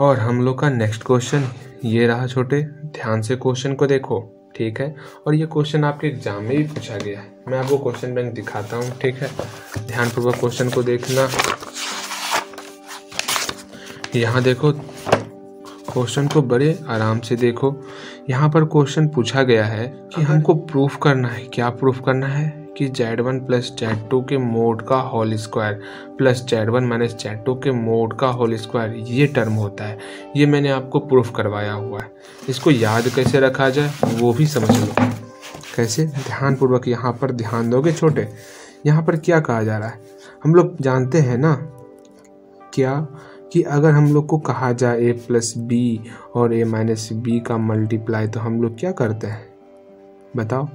और हम लोग का नेक्स्ट क्वेश्चन ये रहा छोटे, ध्यान से क्वेश्चन को देखो, ठीक है। और ये क्वेश्चन आपके एग्जाम में भी पूछा गया है। मैं आपको क्वेश्चन बैंक दिखाता हूँ, ठीक है। ध्यानपूर्वक क्वेश्चन को देखना। यहाँ देखो, क्वेश्चन को बड़े आराम से देखो। यहाँ पर क्वेश्चन पूछा गया है कि हमको प्रूफ करना है। क्या प्रूफ करना है कि Z1 प्लस Z2 के मोड का whole square plus Z1 minus Z2 के मोड का होल स्क्वायर ये टर्म होता है। ये मैंने आपको प्रूफ करवाया हुआ है। इसको याद कैसे रखा जाए वो भी समझ लो कैसे। ध्यानपूर्वक यहाँ पर ध्यान दोगे छोटे। यहाँ पर क्या कहा जा रहा है, हम लोग जानते हैं ना क्या कि अगर हम लोग को कहा जाए a प्लस बी और a माइनस बी का मल्टीप्लाई तो हम लोग क्या करते हैं बताओ।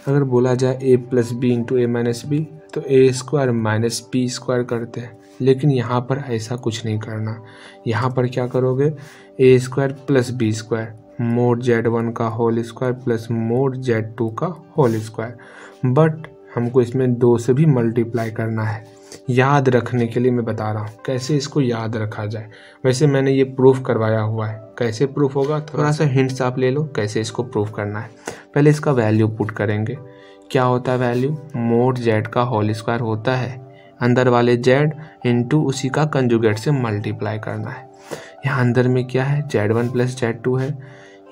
अगर बोला जाए a plus B into A minus B तो a square minus B square करते हैं। लेकिन यहाँ पर ऐसा कुछ नहीं करना। यहाँ पर क्या करोगे, a square plus B square mod Z1 का whole square plus mode Z2 का होल स्क्वायर। बट हमको इसमें 2 से भी मल्टीप्लाई करना है। याद रखने के लिए मैं बता रहा हूँ कैसे इसको याद रखा जाए। वैसे मैंने ये प्रूफ करवाया हुआ है। कैसे प्रूफ होगा, थोड़ा सा हिंट्स आप ले लो कैसे इसको प्रूफ करना है। पहले इसका वैल्यू पुट करेंगे। क्या होता है वैल्यू, मोड Z का होल स्क्वायर होता है, अंदर वाले Z इंटू उसी का कंजुगेट से मल्टीप्लाई करना है। यहाँ अंदर में क्या है, Z1 प्लस Z2 है,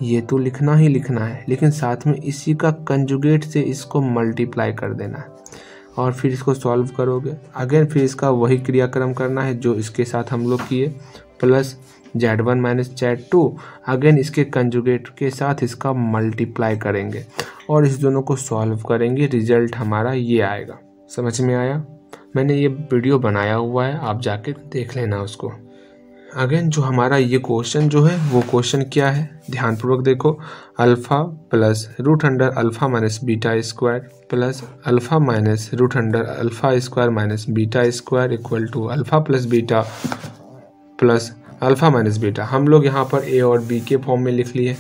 ये तो लिखना ही लिखना है, लेकिन साथ में इसी का कंजुगेट से इसको मल्टीप्लाई कर देना है। और फिर इसको सॉल्व करोगे, अगेन फिर इसका वही क्रियाक्रम करना है जो इसके साथ हम लोग किए, plus Z1 minus Z2 again इसके कंजुगेट के साथ इसका मल्टीप्लाई करेंगे और इस दोनों को सॉल्व करेंगे। रिजल्ट हमारा ये आएगा। समझ में आया? मैंने ये वीडियो बनाया हुआ है, आप जाके देख लेना उसको। अगेन जो हमारा ये क्वेश्चन जो है वो क्वेश्चन क्या है, ध्यानपूर्वक देखो। Alpha plus root under alpha minus beta square plus alpha minus root under alpha square minus beta square equal to alpha plus beta plus alpha minus beta. हम लोग यहाँ पर ए और बी के फॉर्म में लिख लिए,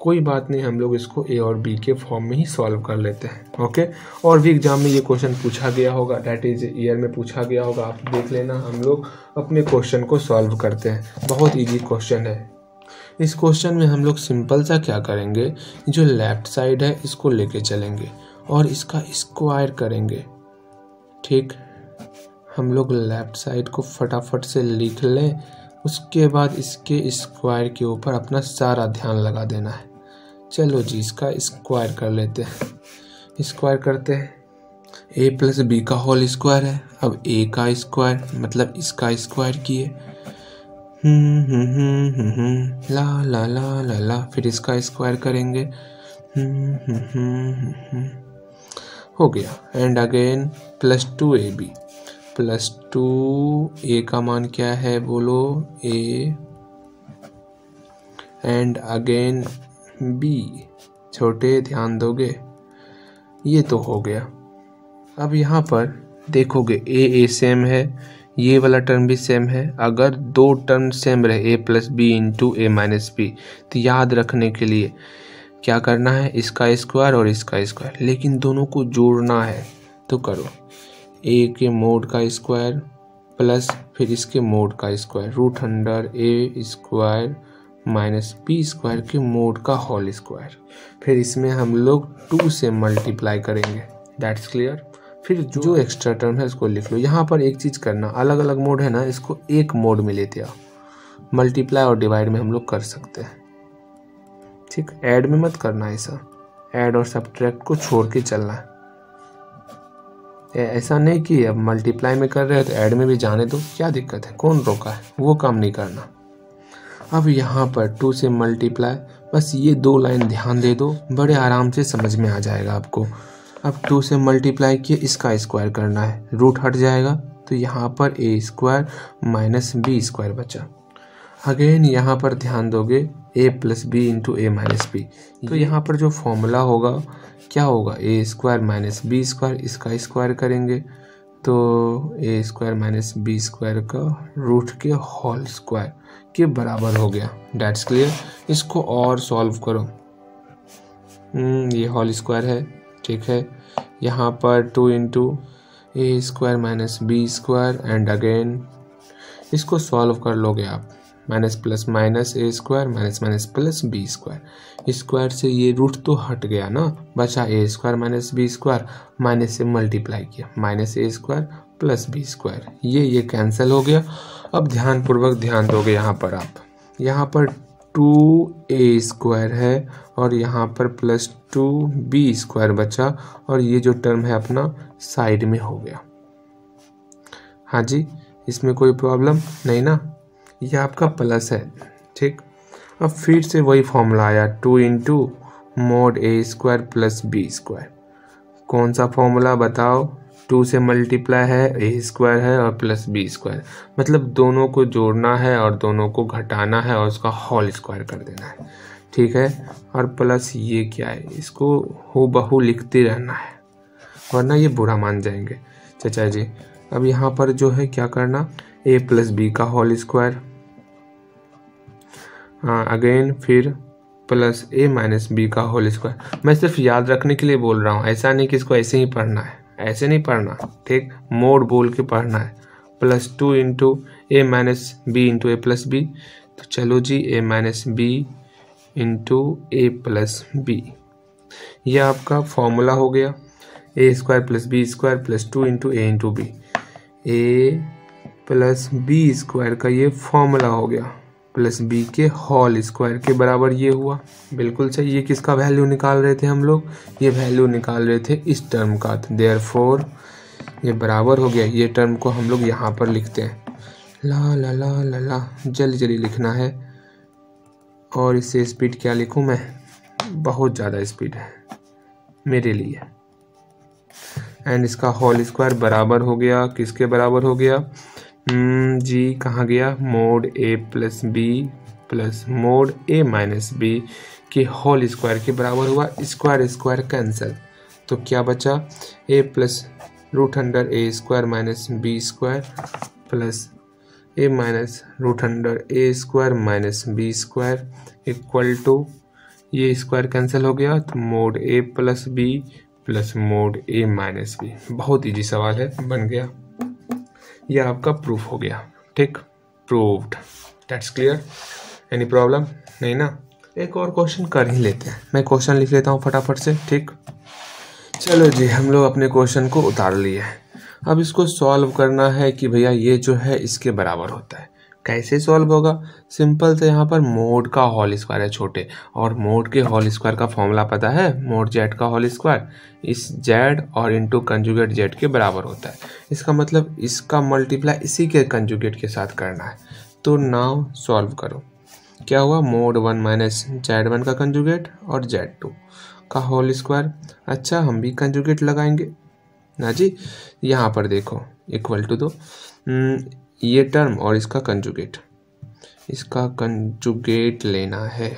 कोई बात नहीं, हम लोग इसको ए और बी के फॉर्म में ही सॉल्व कर लेते हैं। ओके, और भी एग्जाम में ये क्वेश्चन पूछा गया होगा, दैट इज ईयर में पूछा गया होगा, आप देख लेना। हम लोग अपने क्वेश्चन को सॉल्व करते हैं, बहुत इजी क्वेश्चन है। इस क्वेश्चन में हम लोग सिंपल सा क्या करेंगे, जो लेफ्ट साइड है इसको लेके चलेंगे और इसका स्क्वायर करेंगे। ठीक, हम लोग लेफ्ट साइड को फटाफट से लिख लें, उसके बाद इसके स्क्वायर के ऊपर अपना सारा ध्यान लगा देना है। चलो जी, इसका स्क्वायर कर लेते हैं। स्क्वायर करते हैं, a प्लस बी का होल स्क्वायर है। अब a का स्क्वायर मतलब इसका स्क्वायर किए, ला ला ला ला ला, फिर इसका स्क्वायर करेंगे, हो गया। And again plus 2ab plus 2a का मान क्या है बोलो, a एंड अगेन b। छोटे ध्यान दोगे, ये तो हो गया। अब यहाँ पर देखोगे a सेम है, ये वाला टर्म भी सेम है। अगर 2 टर्म सेम रहे a plus B into A minus B तो याद रखने के लिए क्या करना है, इसका स्क्वायर और इसका स्क्वायर, लेकिन दोनों को जोड़ना है तो करो। a के मोड का स्क्वायर प्लस फिर इसके मोड का square, root under a square minus B square के मोड का होल स्क्वायर। फिर इसमें हम लोग 2 से मल्टीप्लाई करेंगे, दैट्स क्लियर। फिर जो एक्स्ट्रा टर्म है उसको लिख लो। यहाँ पर एक चीज़ करना, अलग अलग मोड है ना, इसको एक मोड में लेते आओ। मल्टीप्लाई और डिवाइड में हम लोग कर सकते हैं, ठीक। ऐड में मत करना ऐसा, ऐड और सब्ट्रैक्ट को छोड़ के चलना है। ऐसा नहीं कि अब मल्टीप्लाई में कर रहे हैं तो ऐड में भी जाने दो, क्या दिक्कत है, कौन रोका है, वो काम नहीं करना। अब यहाँ पर 2 से मल्टीप्लाई, बस ये 2 लाइन ध्यान दे दो, बड़े आराम से समझ में आ जाएगा आपको। अब 2 से मल्टीप्लाई किए, इसका स्क्वायर करना है, रूट हट जाएगा तो यहाँ पर a square minus B square बचा। अगेन यहाँ पर ध्यान दोगे a plus B into A minus B, तो यहाँ पर जो फॉर्मूला होगा क्या होगा, a square minus B square, इसका स्क्वायर करेंगे तो a square minus B square का रूट के होल स्क्वायर के बराबर हो गया, दैट्स क्लियर। इसको और सॉल्व करो, ये होल स्क्वायर है, ठीक है। यहाँ पर 2 into a square minus B square and again इसको सॉल्व कर लोगे आप, minus plus minus a square minus minus plus B square. Square से ये रूट तो हट गया ना, बचा a square minus B square, minus से मल्टीप्लाई किया minus a square plus B square, ये कैंसिल हो गया। अब ध्यानपूर्वक ध्यान दोगे यहाँ पर आप, यहाँ पर 2a स्क्वायर है और यहाँ पर प्लस 2b स्क्वायर बचा और ये जो टर्म है अपना साइड में हो गया। हाँ जी, इसमें कोई प्रॉब्लम नहीं ना, ये आपका प्लस है, ठीक। अब फिर से वही फॉर्मूला आया 2 इंटू मोड ए स्क्वायर प्लस बी स्क्वायर। कौन सा फॉर्मूला बताओ, 2 से मल्टीप्लाई है, ए स्क्वायर है और प्लस बी स्क्वायर, मतलब दोनों को जोड़ना है और दोनों को घटाना है और उसका होल स्क्वायर कर देना है, ठीक है। और प्लस ये क्या है, इसको हूबहू लिखते रहना है वरना ये बुरा मान जाएंगे चाचा जी। अब यहाँ पर जो है क्या करना, ए प्लस बी का होल स्क्वायर, अगेन फिर प्लस ए माइनस बी का होल स्क्वायर। मैं सिर्फ याद रखने के लिए बोल रहा हूँ, ऐसा नहीं कि इसको ऐसे ही पढ़ना है, ऐसे नहीं पढ़ना, ठीक, मोड बोल के पढ़ना है। Plus 2 into A minus b into a plus b, तो चलो जी a minus b into a plus b, ये आपका फॉर्मूला हो गया। A square plus B square plus 2 into a into b, a plus B square का ये formula हो गया प्लस बी के होल स्क्वायर के बराबर ये हुआ। बिल्कुल सही। ये किसका वैल्यू निकाल रहे थे हम लोग, ये वैल्यू निकाल रहे थे इस टर्म का, देयरफॉर ये बराबर हो गया। ये टर्म को हम लोग यहाँ पर लिखते हैं, ला ला ला ला ला, जल्दी जल्दी लिखना है। और इससे स्पीड क्या लिखूँ मैं, बहुत ज़्यादा स्पीड है मेरे लिए। एंड इसका होल स्क्वायर बराबर हो गया, किसके बराबर हो गया जी, कहाँ गया, mod a plus b plus mod a minus b के होल स्क्वायर के बराबर हुआ। स्क्वायर स्क्वायर कैंसिल, तो क्या बचा, a plus root under a square minus B square plus a minus root under a square minus B square equal to, ये square cancel हो गया, तो mod a plus b plus mod a minus b. बहुत easy सवाल है, बन गया। ये आपका प्रूफ हो गया, ठीक, proved. That's clear, any problem नहीं ना। एक और क्वेश्चन कर ही लेते हैं, मैं क्वेश्चन लिख लेता हूँ फटाफट से, ठीक। चलो जी, हम लोग अपने क्वेश्चन को उतार लिए हैं। अब इसको सॉल्व करना है कि भैया ये जो है इसके बराबर होता है। कैसे सॉल्व होगा, सिंपल से यहाँ पर मोड का होल स्क्वायर है छोटे, और मोड के होल स्क्वायर का फॉर्मूला पता है, मोड जेड का होल स्क्वायर इस जेड और इंटू कंजुगेट जेड के बराबर होता है। इसका मतलब इसका मल्टीप्लाई इसी के कंजुगेट के साथ करना है। तो नाउ सॉल्व करो, क्या हुआ, मोड 1 माइनस जेड 1 का कंजुगेट और जेड 2 का होल स्क्वायर। अच्छा, हम भी कंजुगेट लगाएंगे ना जी। यहाँ पर देखो इक्वल टू दो ये टर्म और इसका कंजुगेट लेना है।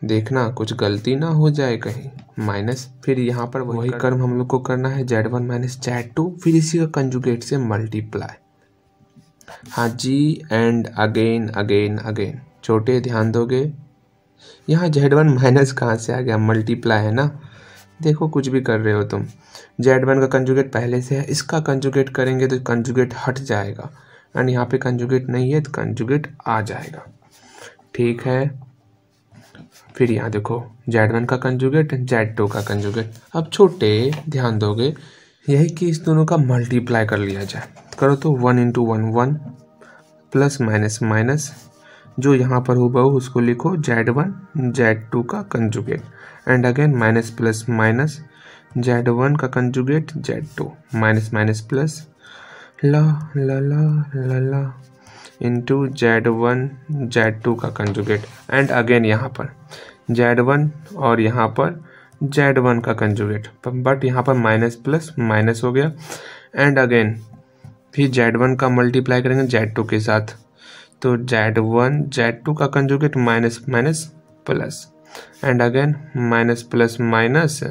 देखना कुछ गलती ना हो जाए कहीं, माइनस, फिर यहाँ पर वही कर्म हम लोग को करना है, z1 माइनस z2, फिर इसी का कंजुगेट से मल्टीप्लाई। हाँ जी, एंड अगेन अगेन अगेन। छोटे ध्यान दोगे, यहाँ z1 माइनस कहाँ से आ गया, मल्टीप्लाई है ना। देखो कुछ भी कर रहे हो तुम, z1 का कंजुगेट पहले से है, इसका कंजुगेट करेंगे तो कंजुगेट हट जाएगा, एंड यहाँ पे कंजुगेट नहीं है तो कंजुगेट आ जाएगा, ठीक है। फिर यहाँ देखो z1 का कंजुगेट z2 का कंजुगेट। अब छोटे ध्यान दोगे, यही कि इस दोनों का मल्टीप्लाई कर लिया जाए। करो तो 1 इंटू 1 1 प्लस माइनस माइनस, जो यहाँ पर हुबहू उसको लिखो z1 z2 का conjugate, and again minus plus minus z1 का conjugate z2 minus minus plus ला ला ला ला ला इंटू z1 z2 का कंजुगेट, एंड अगेन यहाँ पर z1 और यहाँ पर z1 का कंजुगेट, बट यहाँ पर माइनस प्लस माइनस हो गया, एंड अगेन फिर z1 का मल्टीप्लाई करेंगे z2 के साथ, तो z1 z2 का conjugate minus minus plus, and again minus plus minus,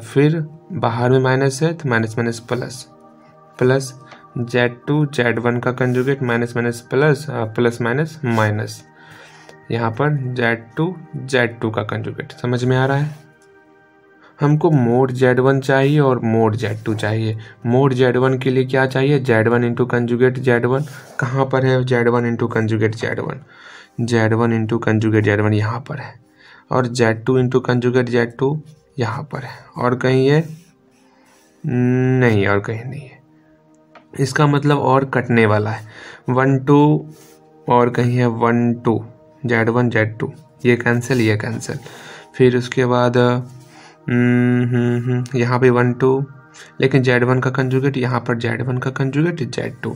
फिर बाहर में माइनस है तो minus minus plus plus z2 z1 का conjugate minus minus plus plus minus minus, यहाँ पर z2 z2 का कंजुगेट। समझ में आ रहा है? हमको मोड Z1 चाहिए और मोड Z2 चाहिए। मोड Z1 के लिए क्या चाहिए, Z1 इंटू कंजुगेट Z1। कहाँ पर है Z1 into conjugate Z1, Z1 into conjugate Z1 यहाँ पर है, और Z2 इंटू कंजुगेट Z2 यहाँ पर है। और कहीं है नहीं, और कहीं नहीं है। इसका मतलब और कटने वाला है 1 2, और कहीं है 1 2, Z1 Z2, ये कैंसिल, ये कैंसिल। फिर उसके बाद यहाँ पे 1 2, लेकिन Z1 का कंजुगेट यहाँ पर, Z1 का कंजुगेट Z2,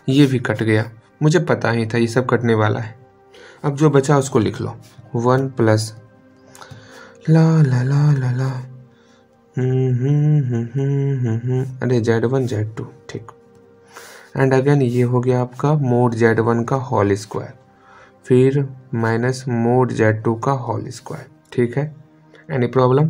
ये भी कट गया। मुझे पता ही था ये सब कटने वाला है। अब जो बचा उसको लिख लो, 1 प्लस ला ला ला ला ला अरे Z1 Z2, ठीक। एंड अगेन ये हो गया आपका मोड Z1 का होल स्क्वायर, फिर माइनस मोड Z2 का होल स्क्वायर, ठीक है। Any problem?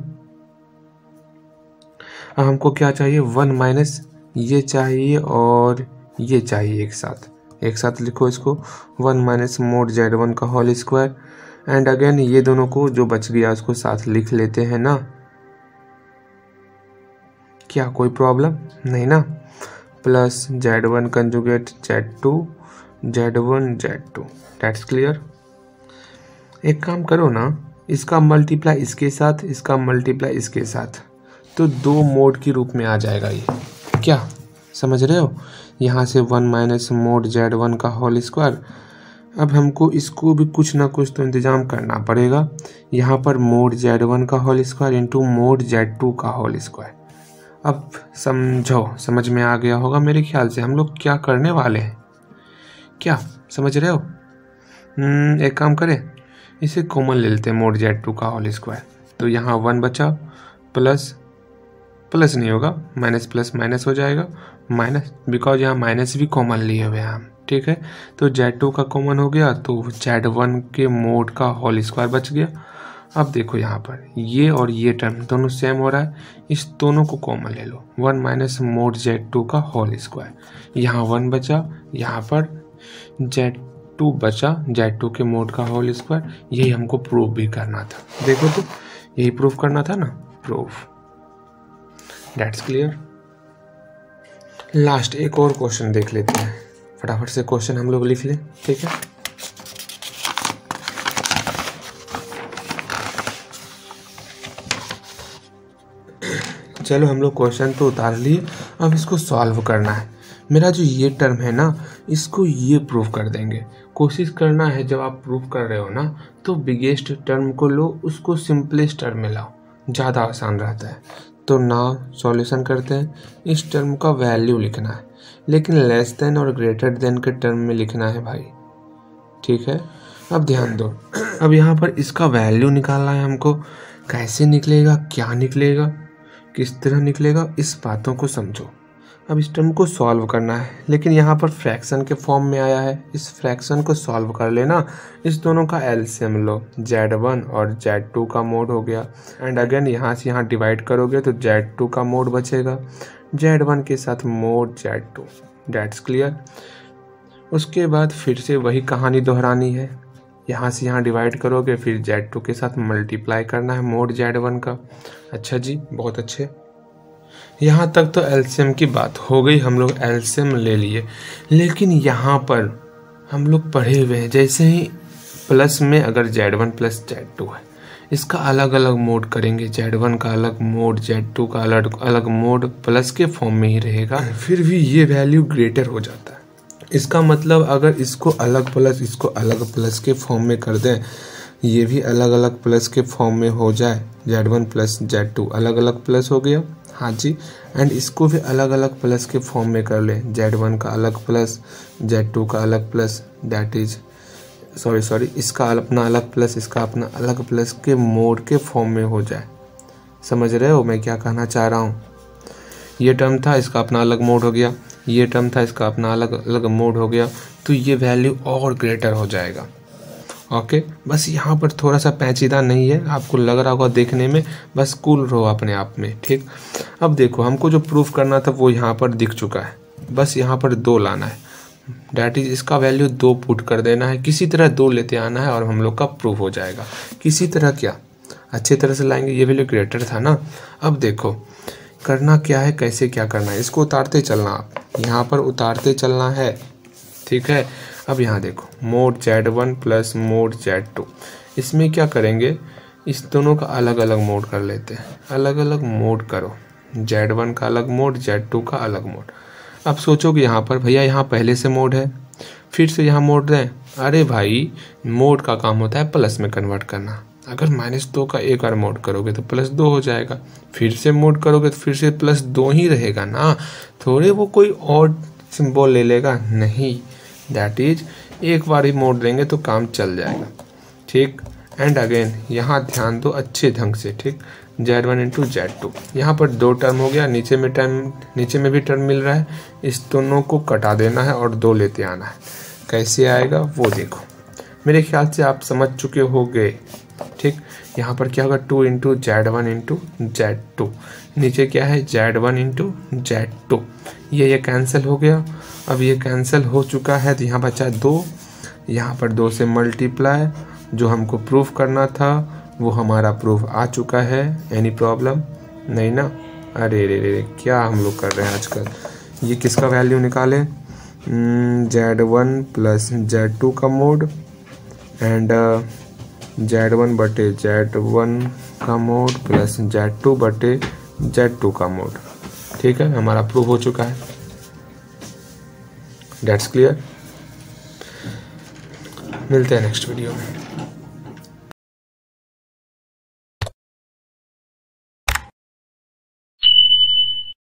अब हमको क्या चाहिए, 1 माइनस ये चाहिए और ये चाहिए एक साथ लिखो इसको, 1 माइनस मोड Z1 का होल स्क्वायर। एंड अगेन ये दोनों को जो बच गया उसको साथ लिख लेते हैं ना, क्या कोई प्रॉब्लम नहीं ना। Plus Z1 conjugate Z2, Z1 Z2, that's clear. एक काम करो ना, इसका मल्टीप्लाई इसके साथ, इसका मल्टीप्लाई इसके साथ, तो 2 मोड के रूप में आ जाएगा ये, क्या समझ रहे हो। यहाँ से 1 माइनस मोड Z1 का होल स्क्वायर। अब हमको इसको भी कुछ ना कुछ तो इंतज़ाम करना पड़ेगा। यहाँ पर मोड Z1 का whole square into mode Z2 का होल स्क्वायर। अब समझो, समझ में आ गया होगा मेरे ख्याल से हम लोग क्या करने वाले हैं, क्या समझ रहे हो। एक काम करें, इसे कॉमन ले लेते हैं, मोड Z2 का होल स्क्वायर। तो यहाँ 1 बचा, प्लस प्लस नहीं होगा, माइनस प्लस माइनस हो जाएगा, माइनस, बिकॉज यहाँ माइनस भी कॉमन लिए हुए हैं हम, ठीक है। तो Z2 का कॉमन हो गया, तो Z1 के मोड का होल स्क्वायर बच गया। अब देखो यहाँ पर ये और ये टर्म दोनों सेम हो रहा है, इस दोनों को कॉमन ले लो, 1 माइनस मोड Z2 का होल स्क्वायर। यहाँ 1 बचा, यहाँ पर Z2 बचा, Z2 के मोड का होल स्क्वायर। यही हमको प्रूव भी करना था, देखो तो यही प्रूव करना था ना, प्रूफ, दैट्स क्लियर। लास्ट एक और क्वेश्चन देख लेते हैं, फटाफट से क्वेश्चन हम लोग लिख लें, ठीक है। चलो हम लोग क्वेश्चन तो उतार लिए, अब इसको सॉल्व करना है। मेरा जो ये टर्म है ना, इसको ये प्रूव कर देंगे। कोशिश करना है जब आप प्रूव कर रहे हो ना, तो बिगेस्ट टर्म को लो, उसको सिंपलेस्ट टर्म में लाओ, ज़्यादा आसान रहता है। तो ना सॉल्यूशन करते हैं, इस टर्म का वैल्यू लिखना है, लेकिन लेस देन और ग्रेटर देन के टर्म में लिखना है भाई, ठीक है। अब ध्यान दो, अब यहाँ पर इसका वैल्यू निकालना है हमको। कैसे निकलेगा, क्या निकलेगा, किस तरह निकलेगा, इस बातों को समझो। अब इस टर्म को सॉल्व करना है, लेकिन यहाँ पर फ्रैक्शन के फॉर्म में आया है, इस फ्रैक्शन को सॉल्व कर लेना। इस दोनों का एलसीएम लो, Z1 और Z2 का मोड हो गया। एंड अगेन यहाँ से यहाँ डिवाइड करोगे तो Z2 का मोड बचेगा, Z1 के साथ मोड Z2, दैट्स क्लियर। उसके बाद फिर से वही कहानी दोहरानी है, यहाँ से यहाँ डिवाइड करोगे, फिर Z2 के साथ मल्टीप्लाई करना है मोड Z1 का। अच्छा जी, बहुत अच्छे। यहाँ तक तो एलसीएम की बात हो गई, हम लोग एलसीएम ले लिए। लेकिन यहाँ पर हम लोग पढ़े हुए हैं, जैसे ही प्लस में अगर Z1 प्लस Z2 है, इसका अलग अलग मोड करेंगे, Z1 का अलग मोड, Z2 का अलग अलग मोड, प्लस के फॉर्म में ही रहेगा, फिर भी ये वैल्यू ग्रेटर हो जाता है। इसका मतलब अगर इसको अलग प्लस, इसको अलग प्लस के फॉर्म में कर दें, ये भी अलग अलग प्लस के फॉर्म में हो जाए, Z1 प्लस Z2 अलग अलग प्लस हो गया, हाँ जी। एंड इसको भी अलग अलग प्लस के फॉर्म में कर लें, Z1 का अलग प्लस, Z2 का अलग प्लस, दैट इज सॉरी इसका अपना अलग प्लस, इसका अपना अलग प्लस के मोड के फॉर्म में हो जाए। समझ रहे हो मैं क्या कहना चाह रहा हूँ। ये टर्म था, इसका अपना अलग मोड हो गया, ये टर्म था, इसका अपना अलग अलग मोड हो गया, तो ये वैल्यू और ग्रेटर हो जाएगा। ओके, बस यहाँ पर थोड़ा सा पेचीदा नहीं है, आपको लग रहा होगा देखने में, बस कूल रहो अपने आप में, ठीक। अब देखो हमको जो प्रूफ करना था वो यहाँ पर दिख चुका है, बस यहाँ पर 2 लाना है, डैट इज इसका वैल्यू 2 पुट कर देना है, किसी तरह 2 लेते आना है और हम लोग का प्रूफ हो जाएगा। किसी तरह क्या, अच्छी तरह से लाएंगे। ये वैल्यू ग्रेटर था ना। अब देखो करना क्या है, कैसे क्या करना है, इसको उतारते चलना, आप यहाँ पर उतारते चलना है, ठीक है। अब यहाँ देखो mode Z1 plus mode Z2, इसमें क्या करेंगे, इस दोनों का अलग अलग मोड कर लेते हैं। अलग अलग मोड करो, Z1 का अलग मोड, Z2 का अलग मोड। अब सोचो कि यहाँ पर भैया यहाँ पहले से मोड है, फिर से यहाँ मोड दें। अरे भाई मोड का काम होता है प्लस में कन्वर्ट करना। अगर -2 का एक बार मोड करोगे तो +2 हो जाएगा, फिर से मोड करोगे तो फिर से +2 ही रहेगा ना, थोड़े वो कोई और सिंबल ले लेगा, नहीं। दैट इज एक बार ही मोड देंगे तो काम चल जाएगा, ठीक। एंड अगेन यहाँ ध्यान दो अच्छे ढंग से, ठीक। Z1 इंटू Z2, यहाँ पर 2 टर्म हो गया, नीचे में भी टर्म मिल रहा है, इस दोनों को कटा देना है और 2 लेते आना है। कैसे आएगा वो देखो, मेरे ख्याल से आप समझ चुके होंगे, ठीक। यहाँ पर क्या होगा 2 इंटू Z1 इंटू Z2, नीचे क्या है Z1 इंटू Z2, ये कैंसिल हो गया। अब ये कैंसिल हो चुका है तो यहाँ बचा 2, यहाँ पर 2 से मल्टीप्लाई, जो हमको प्रूफ करना था वो हमारा प्रूफ आ चुका है। एनी प्रॉब्लम नहीं ना। अरे रे रे क्या हम लोग कर रहे हैं आजकल। ये किसका वैल्यू निकालें, Z1 प्लस Z2 का मोड एंड Z1 बटे Z1 का मोड प्लस Z2 बटे Z2 का मोड, ठीक है। हमारा प्रूफ हो चुका है। That's clear. मिलते हैं नेक्स्ट वीडियो में।